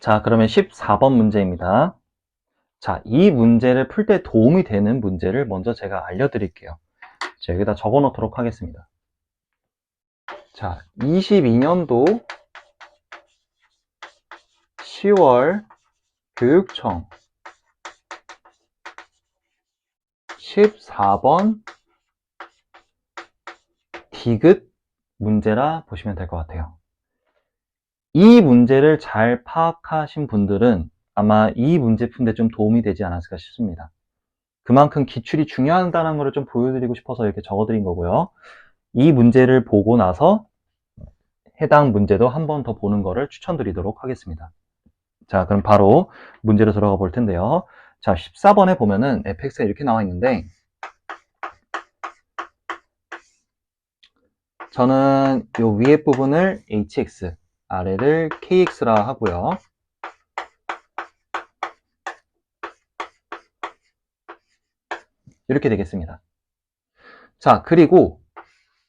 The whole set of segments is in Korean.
자, 그러면 14번 문제입니다. 자, 이 문제를 풀 때 도움이 되는 문제를 먼저 제가 알려드릴게요. 자, 여기다 적어 놓도록 하겠습니다. 자, 22년도 10월 교육청 14번 디귿 문제라 보시면 될 것 같아요. 이 문제를 잘 파악하신 분들은 아마 이 문제 푸는데 좀 도움이 되지 않았을까 싶습니다. 그만큼 기출이 중요하다는 것을 좀 보여드리고 싶어서 이렇게 적어드린 거고요. 이 문제를 보고 나서 해당 문제도 한 번 더 보는 거를 추천드리도록 하겠습니다. 자, 그럼 바로 문제로 들어가 볼 텐데요. 자, 14번에 보면은 fx가 이렇게 나와 있는데 저는 요 위에 부분을 hx, 아래를 kx라 하고요. 이렇게 되겠습니다. 자, 그리고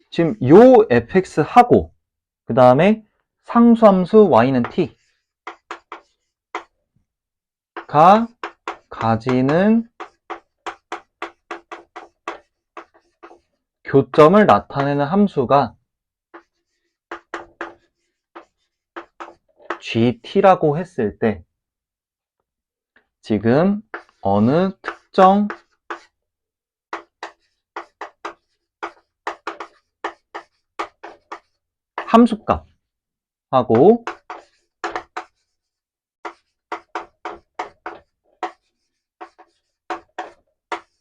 지금 요 fx하고 그 다음에 상수함수 y는 t가 가지는 교점을 나타내는 함수가 gt라고 했을 때 지금 어느 특정 함수값하고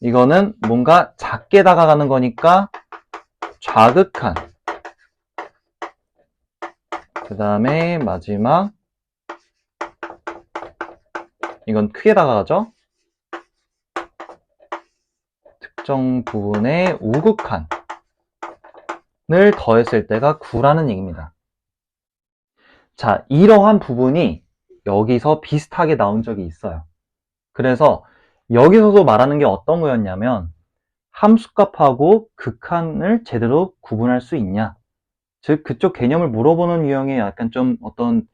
이거는 뭔가 작게 다가가는 거니까 좌극한, 그 다음에 마지막 이건 크게 다가가죠. 특정 부분에 우극한을 더했을 때가 9라는 얘기입니다. 자, 이러한 부분이 여기서 비슷하게 나온 적이 있어요. 그래서 여기서도 말하는 게 어떤 거였냐면 함수값하고 극한을 제대로 구분할 수 있냐, 즉 그쪽 개념을 물어보는 유형의 약간 좀 어떤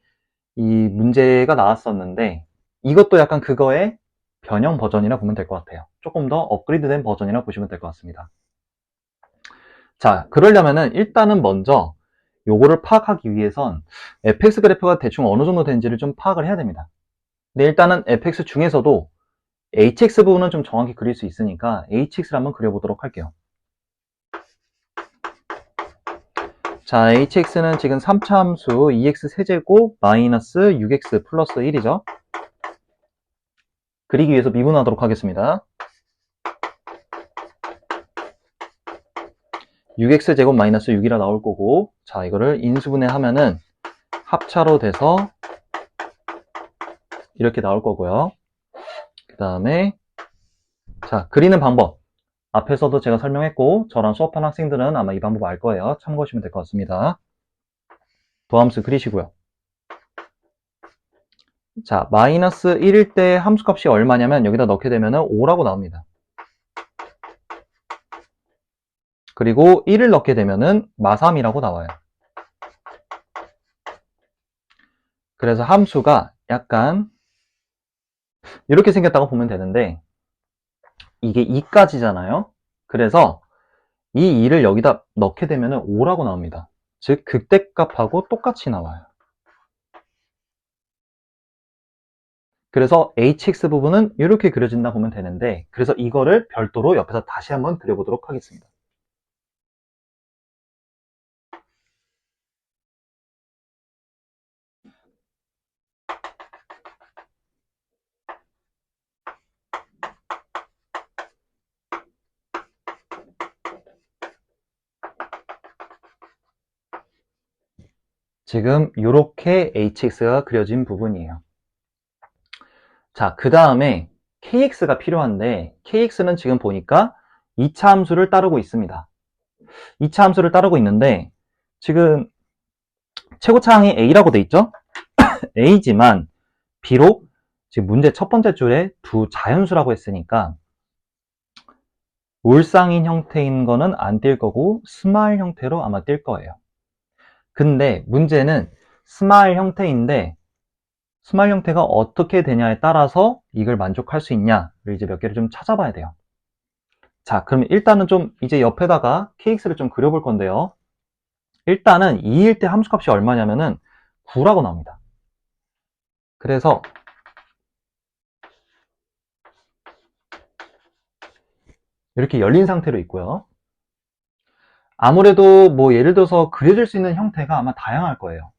이 문제가 나왔었는데 이것도 약간 그거의 변형 버전이라 보면 될 것 같아요. 조금 더 업그레이드된 버전이라 보시면 될 것 같습니다. 자, 그러려면은 일단은 먼저 요거를 파악하기 위해선 fx 그래프가 대충 어느 정도 되는지를 좀 파악을 해야 됩니다. 근데 일단은 fx 중에서도 hx 부분은 좀 정확히 그릴 수 있으니까 hx를 한번 그려보도록 할게요. 자, hx는 지금 3차 함수 2x 세제곱 마이너스 6x 플러스 1이죠. 그리기 위해서 미분하도록 하겠습니다. 6x제곱 마이너스 6이라 나올 거고, 자, 이거를 인수분해 하면은 합차로 돼서 이렇게 나올 거고요. 그 다음에 자, 그리는 방법 앞에서도 제가 설명했고 저랑 수업한 학생들은 아마 이 방법 알 거예요. 참고하시면 될 것 같습니다. 도함수 그리시고요. 자, 마이너스 1일 때 함수값이 얼마냐면 여기다 넣게 되면은 5라고 나옵니다. 그리고 1을 넣게 되면은 마3이라고 나와요. 그래서 함수가 약간 이렇게 생겼다고 보면 되는데 이게 2까지잖아요. 그래서 이 2를 여기다 넣게 되면 5라고 나옵니다. 즉 극대값하고 똑같이 나와요. 그래서 hx 부분은 이렇게 그려진다 보면 되는데 그래서 이거를 별도로 옆에서 다시 한번 그려보도록 하겠습니다. 지금 이렇게 hx가 그려진 부분이에요. 자, 그 다음에 kx가 필요한데 kx는 지금 보니까 2차 함수를 따르고 있습니다. 2차 함수를 따르고 있는데 지금 최고차항이 a라고 돼 있죠? a지만 비록 지금 문제 첫 번째 줄에 두 자연수라고 했으니까 울상인 형태인 거는 안 뛸 거고 스마일 형태로 아마 뛸 거예요. 근데 문제는 스마일 형태인데 스마일 형태가 어떻게 되냐에 따라서 이걸 만족할 수 있냐를 이제 몇 개를 좀 찾아봐야 돼요. 자, 그럼 일단은 좀 이제 옆에다가 KX를 좀 그려볼 건데요. 일단은 2일 때 함수값이 얼마냐면은 9라고 나옵니다. 그래서 이렇게 열린 상태로 있고요. 아무래도 뭐 예를 들어서 그려질 수 있는 형태가 아마 다양할 거예요.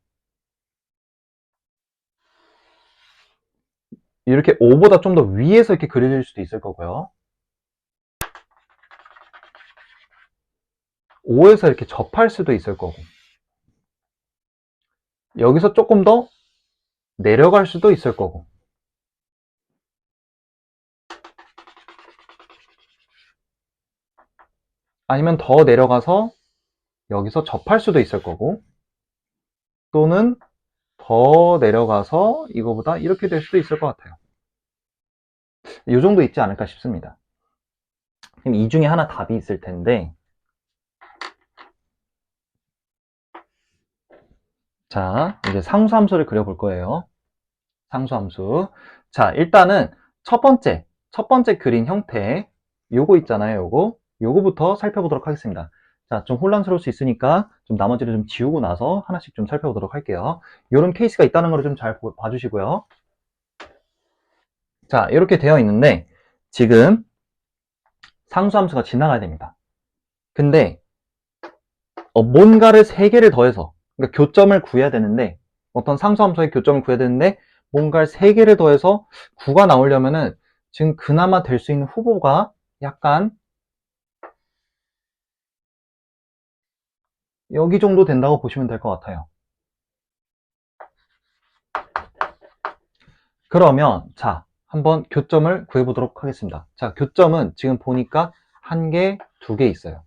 이렇게 5보다 좀 더 위에서 이렇게 그려질 수도 있을 거고요. 5에서 이렇게 접할 수도 있을 거고, 여기서 조금 더 내려갈 수도 있을 거고, 아니면 더 내려가서 여기서 접할 수도 있을 거고, 또는 더 내려가서 이거보다 이렇게 될 수도 있을 것 같아요. 이 정도 있지 않을까 싶습니다. 그럼 이 중에 하나 답이 있을 텐데, 자, 이제 상수함수를 그려볼 거예요. 상수함수. 자, 일단은 첫 번째 그린 형태, 요거 있잖아요, 요거부터 살펴보도록 하겠습니다. 자, 좀 혼란스러울 수 있으니까 좀 나머지를 좀 지우고 나서 하나씩 좀 살펴보도록 할게요. 요런 케이스가 있다는 걸 좀 잘 봐주시고요. 자, 이렇게 되어 있는데, 지금 상수함수가 지나가야 됩니다. 근데, 뭔가를 3개를 더해서, 그러니까 교점을 구해야 되는데, 어떤 상수함수의 교점을 구해야 되는데, 뭔가를 3개를 더해서 9가 나오려면은, 지금 그나마 될 수 있는 후보가 약간 여기 정도 된다고 보시면 될 것 같아요. 그러면, 자, 한번 교점을 구해보도록 하겠습니다. 자, 교점은 지금 보니까 1개, 2개 있어요.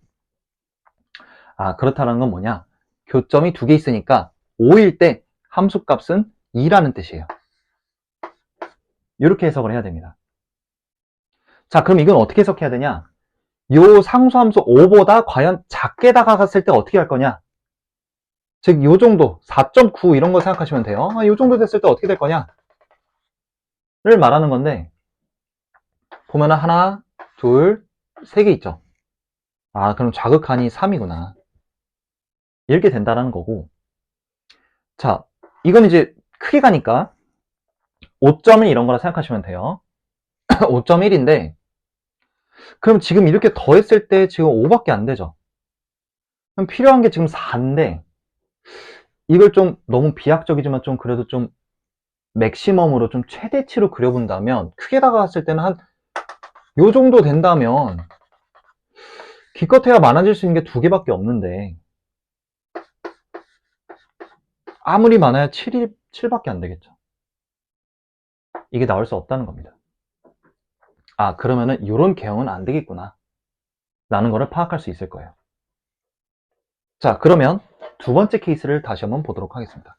아, 그렇다는 건 뭐냐? 교점이 2개 있으니까 5일 때 함수값은 2라는 뜻이에요. 이렇게 해석을 해야 됩니다. 자, 그럼 이건 어떻게 해석해야 되냐? 요 상수함수 5보다 과연 작게 다가갔을 때 어떻게 할 거냐? 즉, 요 정도, 4.9 이런 거 생각하시면 돼요. 아, 요 정도 됐을 때 어떻게 될 거냐? 를 말하는 건데, 보면은 하나, 둘, 3개 있죠? 아, 그럼 좌극한이 3이구나. 이렇게 된다는 거고. 자, 이건 이제 크게 가니까 5.1 이런 거라 생각하시면 돼요. 5.1인데, 그럼 지금 이렇게 더했을 때 지금 5밖에 안 되죠? 그럼 필요한 게 지금 4인데, 이걸 좀 너무 비약적이지만 좀 그래도 좀 맥시멈으로 좀 최대치로 그려본다면, 크게 다가갔을 때는 한 요 정도 된다면, 기껏해야 많아질 수 있는 게 2개밖에 없는데, 아무리 많아야 7밖에 안 되겠죠. 이게 나올 수 없다는 겁니다. 아, 그러면은 이런 개형은 안 되겠구나 라는 거를 파악할 수 있을 거예요. 자, 그러면 두 번째 케이스를 다시 한번 보도록 하겠습니다.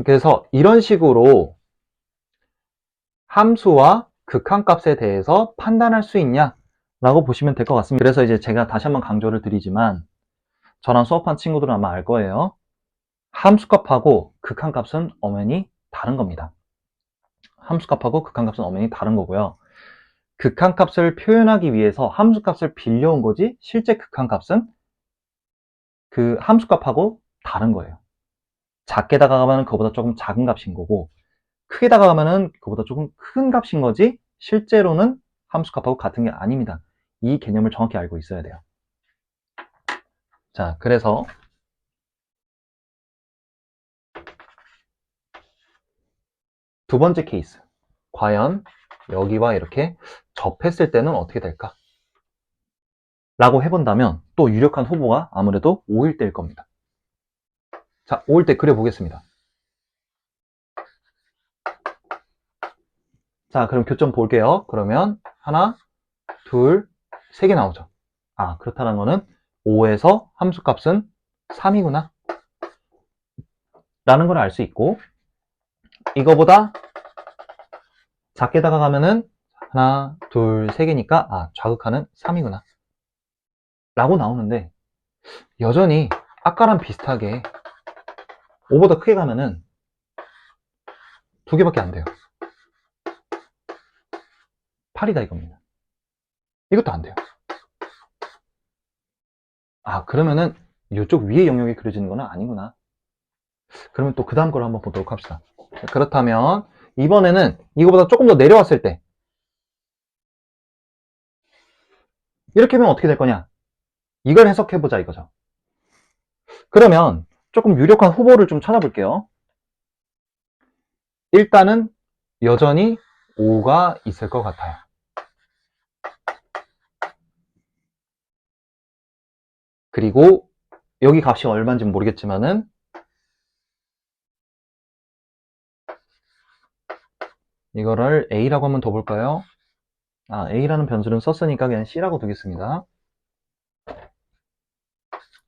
그래서 이런 식으로 함수와 극한값에 대해서 판단할 수 있냐 라고 보시면 될 것 같습니다. 그래서 이제 제가 다시 한번 강조를 드리지만, 저랑 수업한 친구들은 아마 알 거예요. 함수값하고 극한값은 엄연히 다른 겁니다. 함수값하고 극한값은 엄연히 다른 거고요. 극한값을 표현하기 위해서 함수값을 빌려온 거지, 실제 극한값은 그 함수값하고 다른 거예요. 작게 다가가면 그거보다 조금 작은 값인 거고, 크게 다가가면 그거보다 조금 큰 값인 거지, 실제로는 함수값하고 같은 게 아닙니다. 이 개념을 정확히 알고 있어야 돼요. 자, 그래서 두 번째 케이스, 과연 여기와 이렇게 접했을 때는 어떻게 될까? 라고 해본다면 또 유력한 후보가 아무래도 5일 때일 겁니다. 자, 5일 때 그려보겠습니다. 자, 그럼 교점 볼게요. 그러면 하나, 둘, 3개 나오죠. 아, 그렇다는 거는 5에서 함수값은 3이구나 라는 걸 알 수 있고, 이거보다 작게 다가가면은 하나, 둘, 3개니까 아, 좌극하는 3이구나 라고 나오는데, 여전히 아까랑 비슷하게 5보다 크게 가면은 두 개밖에 안 돼요. 8이다 이겁니다. 이것도 안 돼요. 아, 그러면은 이쪽 위에 영역이 그려지는 건 아니구나. 그러면 또 그 다음 걸 한번 보도록 합시다. 자, 그렇다면 이번에는 이거보다 조금 더 내려왔을 때 이렇게 하면 어떻게 될 거냐? 이걸 해석해보자 이거죠. 그러면 조금 유력한 후보를 좀 찾아볼게요. 일단은 여전히 5가 있을 것 같아요. 그리고 여기 값이 얼마인지 모르겠지만은 이거를 A라고 한번 더 볼까요? 아, A라는 변수는 썼으니까 그냥 C라고 두겠습니다.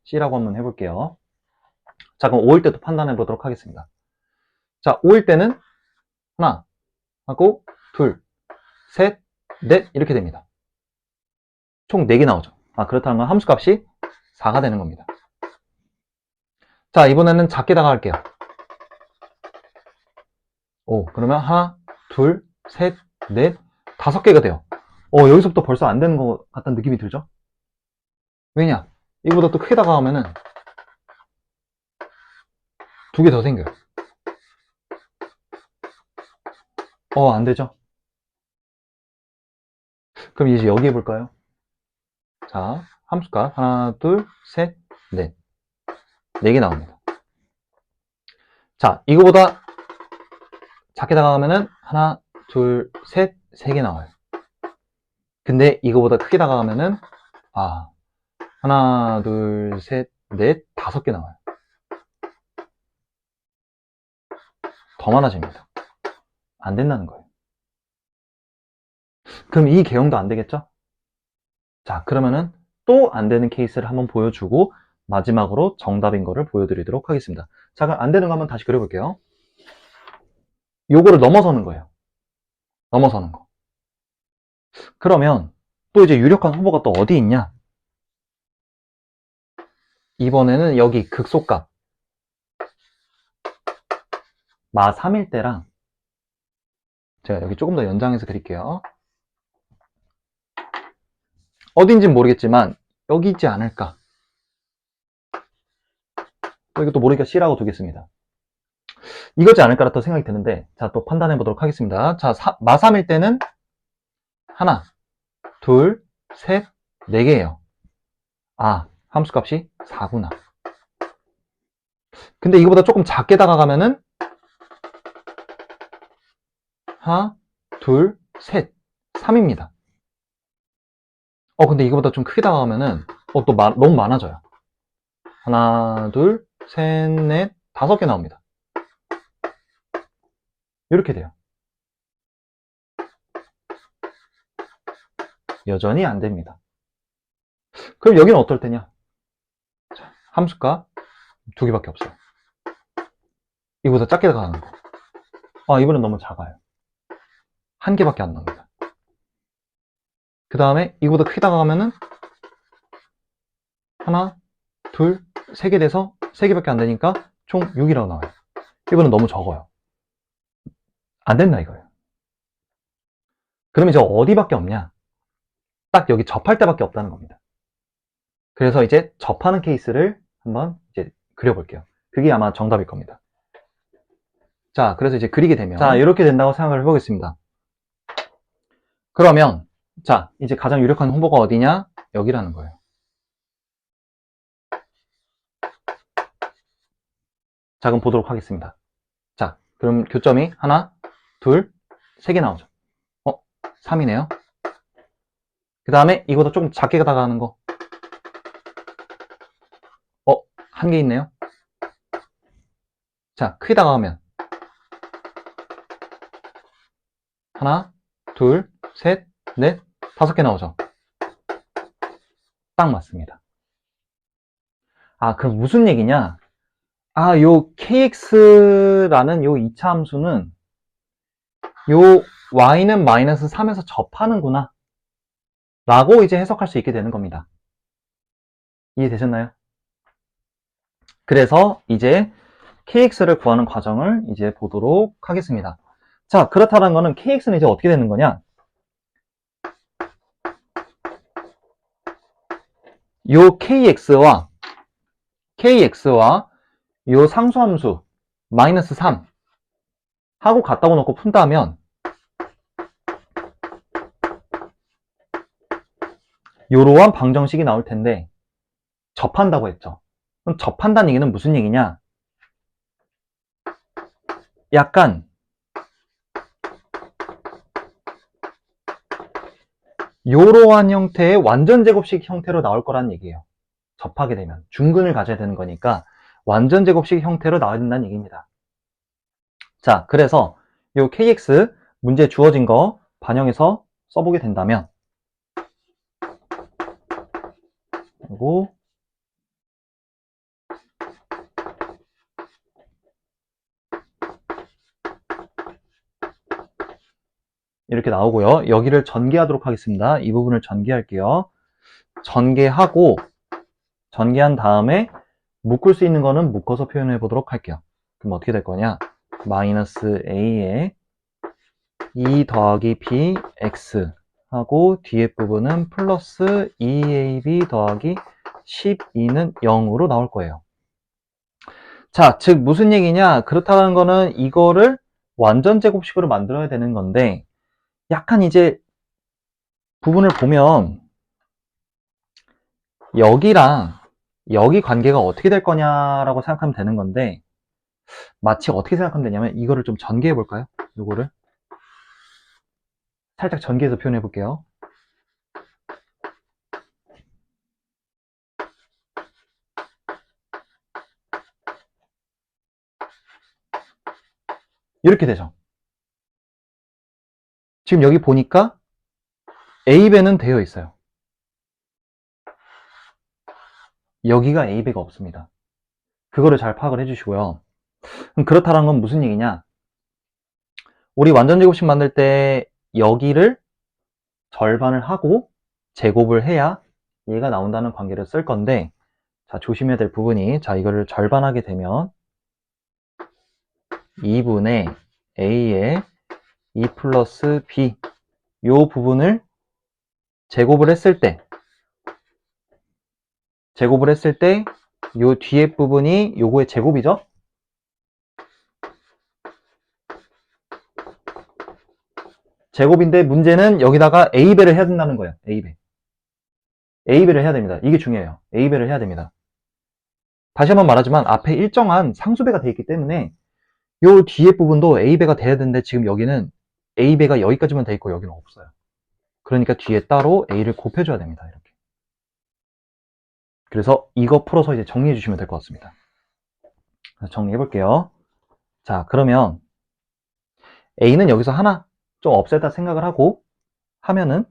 C라고 한번 해볼게요. 자, 그럼 5일 때도 판단해 보도록 하겠습니다. 자, 5일 때는 하나 하고 둘, 셋, 넷 이렇게 됩니다. 총 4개 나오죠. 아, 그렇다는 건 함수값이 4가 되는 겁니다. 자, 이번에는 작게다가 할게요. 오, 그러면 하나, 둘, 셋, 넷, 5개가 돼요. 여기서부터 벌써 안 되는 것 같다는 느낌이 들죠? 왜냐? 이거보다 또 크게다가 하면은 2개 더 생겨요. 안 되죠? 그럼 이제 여기 해볼까요? 자, 함수값 하나, 둘, 셋, 넷. 4개 나옵니다. 자, 이거보다 작게 다가가면은 하나, 둘, 셋, 3개 나와요. 근데 이거보다 크게 다가가면은 하나, 둘, 셋, 넷, 5개 나와요. 더 많아집니다. 안 된다는 거예요. 그럼 이 개형도 안 되겠죠? 자, 그러면은 또 안 되는 케이스를 한번 보여주고 마지막으로 정답인 거를 보여드리도록 하겠습니다. 자, 그럼 안 되는 거 한번 다시 그려볼게요. 요거를 넘어서는 거예요. 넘어서는 거. 그러면 또 이제 유력한 후보가 또 어디 있냐? 이번에는 여기 극소값 마 3일 때랑 제가 여기 조금 더 연장해서 그릴게요. 어딘진 모르겠지만 여기 있지 않을까? 이것도 모르니까 C라고 두겠습니다. 이거지 않을까라 또 생각이 드는데, 자, 또 판단해 보도록 하겠습니다. 자, 마 3일 때는 하나, 둘, 셋, 4개예요. 함수값이 4구나. 근데 이거보다 조금 작게 다가가면은 하나, 둘, 셋, 3입니다. 근데 이거보다 좀 크게 다가가면은 또 너무 많아져요. 하나, 둘, 셋, 넷, 5개 나옵니다. 이렇게 돼요. 여전히 안 됩니다. 그럼 여기는 어떨 때냐? 자, 함수값 2개밖에 없어요. 이거보다 작게 다가가는 거. 이번엔 너무 작아요. 1개밖에 안 나옵니다. 그 다음에 이거보다 크게 다가가면은 하나, 둘, 3개 돼서 3개밖에 안 되니까 총 6이라고 나와요. 이거는 너무 적어요. 안 된다 이거예요. 그럼 이제 어디밖에 없냐? 딱 여기 접할 때밖에 없다는 겁니다. 그래서 이제 접하는 케이스를 한번 이제 그려볼게요. 그게 아마 정답일 겁니다. 자, 그래서 이제 그리게 되면 자, 이렇게 된다고 생각을 해보겠습니다. 그러면 자, 이제 가장 유력한 후보가 어디냐? 여기라는 거예요. 자, 그럼 보도록 하겠습니다. 자, 그럼 교점이 하나, 둘, 3개 나오죠. 3이네요. 그 다음에 이거보다 조금 작게 다가가는 거. 1개 있네요. 자, 크게 다가가면 하나, 둘, 셋, 넷, 5개 나오죠. 딱 맞습니다. 그럼 무슨 얘기냐? 요 kx라는 요 2차 함수는 요 y는 마이너스 3에서 접하는구나 라고 이제 해석할 수 있게 되는 겁니다. 이해되셨나요? 그래서 이제 kx를 구하는 과정을 이제 보도록 하겠습니다. 자, 그렇다는 거는 kx는 이제 어떻게 되는 거냐? 요 kx와 요 상수함수 마이너스 3 하고 같다고 놓고 푼다면 요러한 방정식이 나올 텐데 접한다고 했죠. 그럼 접한다는 얘기는 무슨 얘기냐? 약간 요러한 형태의 완전 제곱식 형태로 나올 거란 얘기예요. 접하게 되면 중근을 가져야 되는 거니까 완전 제곱식 형태로 나와야 된다는 얘기입니다. 자, 그래서 요 kx 문제 주어진 거 반영해서 써보게 된다면 그리고 이렇게 나오고요. 여기를 전개하도록 하겠습니다. 이 부분을 전개할게요. 전개한 다음에 묶을 수 있는 거는 묶어서 표현해 보도록 할게요. 그럼 어떻게 될 거냐? 마이너스 a에 2 더하기 bx 하고 뒤에 부분은 플러스 2ab 더하기 12는 0으로 나올 거예요. 자, 즉 무슨 얘기냐? 그렇다는 거는 이거를 완전 제곱식으로 만들어야 되는 건데 약간 이제 부분을 보면 여기랑 여기 관계가 어떻게 될 거냐라고 생각하면 되는 건데 마치 어떻게 생각하면 되냐면 이거를 좀 전개해 볼까요? 요거를 살짝 전개해서 표현해 볼게요. 이렇게 되죠. 지금 여기 보니까 A배는 되어 있어요. 여기가 A배가 없습니다. 그거를 잘 파악을 해주시고요. 그럼 그렇다는 건 무슨 얘기냐? 우리 완전 제곱식 만들 때 여기를 절반을 하고 제곱을 해야 얘가 나온다는 관계를 쓸 건데 자, 조심해야 될 부분이 자, 이거를 절반하게 되면 2분의 A의 2 플러스 B 요 부분을 제곱을 했을 때 요 뒤에 부분이 요거의 제곱이죠? 제곱인데 문제는 여기다가 A배를 해야 된다는 거예요. A배를 해야 됩니다. 이게 중요해요. A배를 해야 됩니다. 다시 한번 말하지만 앞에 일정한 상수배가 되어 있기 때문에 요 뒤에 부분도 A배가 돼야 되는데 지금 여기는 A배가 여기까지만 돼 있고 여기는 없어요. 그러니까 뒤에 따로 A를 곱해줘야 됩니다. 이렇게. 그래서 이거 풀어서 이제 정리해 주시면 될 것 같습니다. 정리해 볼게요. 자, 그러면 A는 여기서 하나 좀 없앴다 생각을 하고 하면은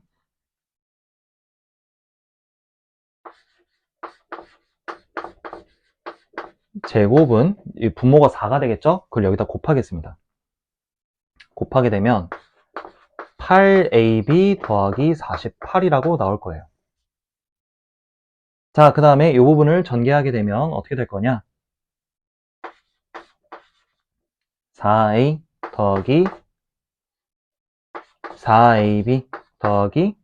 제곱은 이 분모가 4가 되겠죠? 그걸 여기다 곱하겠습니다. 곱하게 되면 8ab 더하기 48이라고 나올 거예요. 자, 그 다음에 이 부분을 전개하게 되면 어떻게 될 거냐? 4a 더하기 4ab 더하기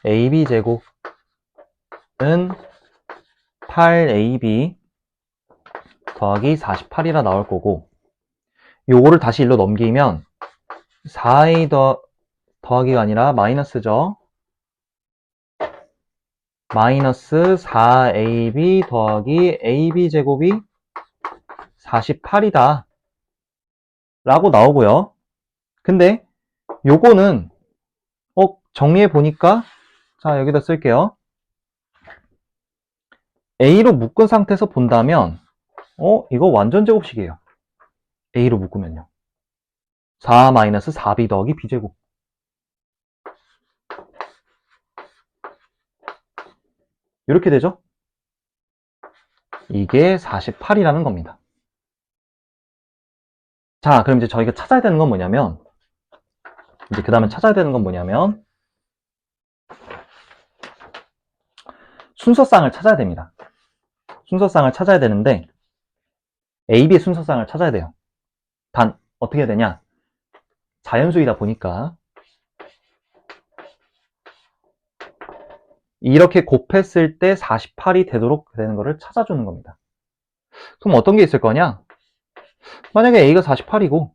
ab제곱은 8ab 더하기 48이라 나올 거고 요거를 다시 일로 넘기면 4a 더하기가 아니라 마이너스죠. 마이너스 4ab 더하기 ab제곱이 48이다 라고 나오고요. 근데 요거는 정리해 보니까 자, 여기다 쓸게요. A로 묶은 상태에서 본다면 이거 완전 제곱식이에요. A로 묶으면요. 4 마이너스 4b 더하기 b제곱. 이렇게 되죠? 이게 48이라는 겁니다. 자, 그럼 이제 저희가 찾아야 되는 건 뭐냐면 이제 그 다음에 찾아야 되는 건 뭐냐면 순서쌍을 찾아야 됩니다. 순서쌍을 찾아야 되는데 AB의 순서쌍을 찾아야 돼요. 단 어떻게 해야 되냐? 자연수이다 보니까 이렇게 곱했을 때 48이 되도록 되는 거를 찾아주는 겁니다. 그럼 어떤 게 있을 거냐? 만약에 A가 48이고,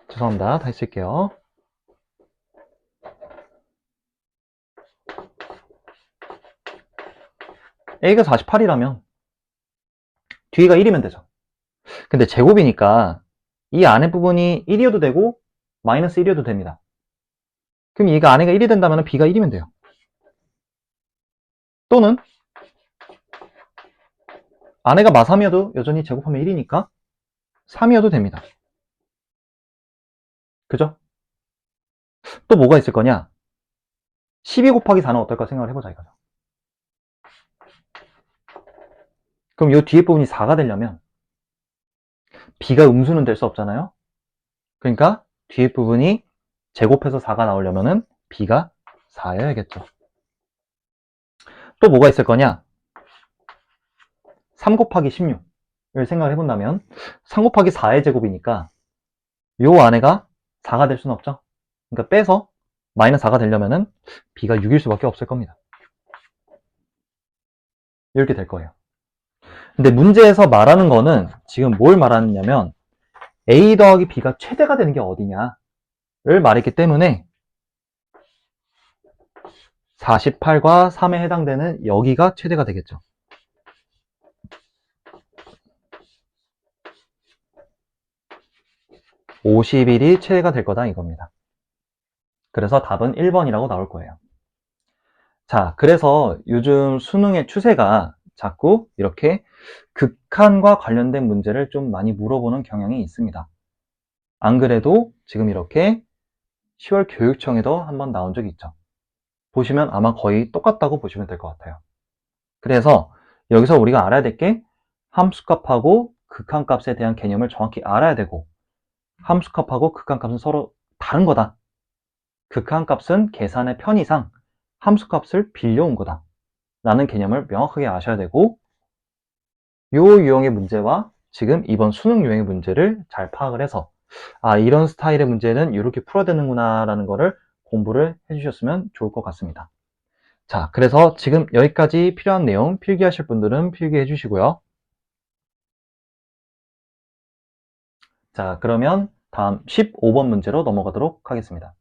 죄송합니다. 다시 쓸게요. A가 48이라면 뒤가 1이면 되죠. 근데 제곱이니까 이 안에 부분이 1이어도 되고 마이너스 1이어도 됩니다. 그럼 얘가 안에가 1이 된다면 B가 1이면 돼요. 또는 안에가 마3이어도 여전히 제곱하면 1이니까 3이어도 됩니다. 그죠? 또 뭐가 있을 거냐? 12 곱하기 4는 어떨까 생각을 해보자 이거죠. 그럼 이 뒤에 부분이 4가 되려면 B가 음수는 될 수 없잖아요. 그러니까 뒤에 부분이 제곱해서 4가 나오려면은 B가 4여야겠죠. 또 뭐가 있을 거냐? 3 곱하기 16을 생각을 해본다면 3 곱하기 4의 제곱이니까 요 안에가 4가 될 수는 없죠. 그러니까 빼서 마이너스 4가 되려면은 B가 6일 수밖에 없을 겁니다. 이렇게 될 거예요. 근데 문제에서 말하는 거는 지금 뭘 말하느냐면 A 더하기 B가 최대가 되는 게 어디냐를 말했기 때문에 48과 3에 해당되는 여기가 최대가 되겠죠. 51이 최대가 될 거다 이겁니다. 그래서 답은 1번이라고 나올 거예요. 자, 그래서 요즘 수능의 추세가 자꾸 이렇게 극한과 관련된 문제를 좀 많이 물어보는 경향이 있습니다. 안 그래도 지금 이렇게 10월 교육청에도 한번 나온 적이 있죠. 보시면 아마 거의 똑같다고 보시면 될 것 같아요. 그래서 여기서 우리가 알아야 될 게 함수값하고 극한값에 대한 개념을 정확히 알아야 되고, 함수값하고 극한값은 서로 다른 거다. 극한값은 계산의 편의상 함수값을 빌려온 거다 라는 개념을 명확하게 아셔야 되고, 요 유형의 문제와 지금 이번 수능 유형의 문제를 잘 파악을 해서 이런 스타일의 문제는 이렇게 풀어야 되는구나 라는 거를 공부를 해주셨으면 좋을 것 같습니다. 자, 그래서 지금 여기까지 필요한 내용 필기하실 분들은 필기해 주시고요. 자, 그러면 다음 15번 문제로 넘어가도록 하겠습니다.